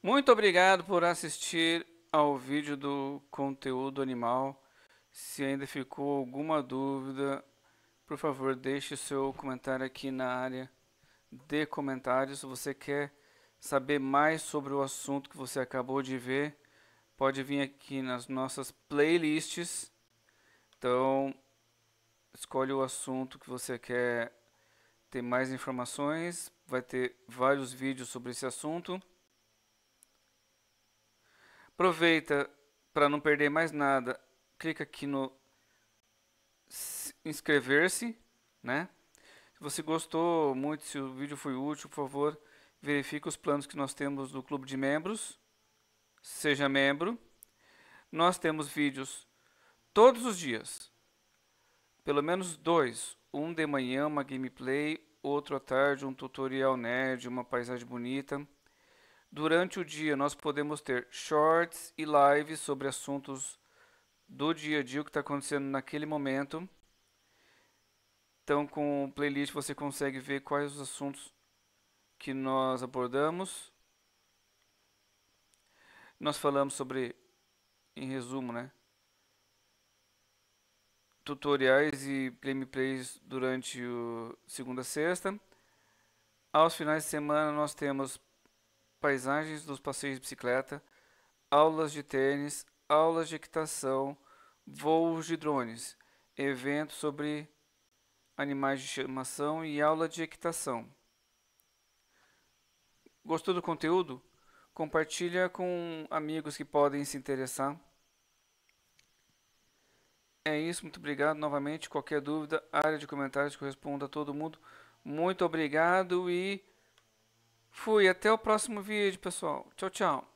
Muito obrigado por assistir ao vídeo do conteúdo animal. Se ainda ficou alguma dúvida, por favor, deixe seu comentário aqui na área de comentários. Se você quer saber mais sobre o assunto que você acabou de ver, pode vir aqui nas nossas playlists. Então, escolhe o assunto que você quer ter mais informações. Vai ter vários vídeos sobre esse assunto. Aproveita para não perder mais nada. Clica aqui no inscrever-se, né? Se você gostou muito, se o vídeo foi útil, por favor, verifique os planos que nós temos no clube de membros. Seja membro. Nós temos vídeos todos os dias, pelo menos dois. Um de manhã, uma gameplay, outro à tarde, um tutorial nerd, uma paisagem bonita. Durante o dia nós podemos ter shorts e lives sobre assuntos do dia a dia, o que está acontecendo naquele momento. Então, com o playlist você consegue ver quais os assuntos que nós abordamos. Nós falamos sobre, em resumo, né, tutoriais e gameplays durante o segunda a sexta. Aos finais de semana nós temos paisagens dos passeios de bicicleta, aulas de tênis, aulas de equitação, voos de drones, eventos sobre animais de estimação e aula de equitação. Gostou do conteúdo? Compartilha com amigos que podem se interessar. É isso, muito obrigado novamente. Qualquer dúvida, área de comentários que eu respondo a todo mundo. Muito obrigado e fui. Até o próximo vídeo, pessoal. Tchau, tchau.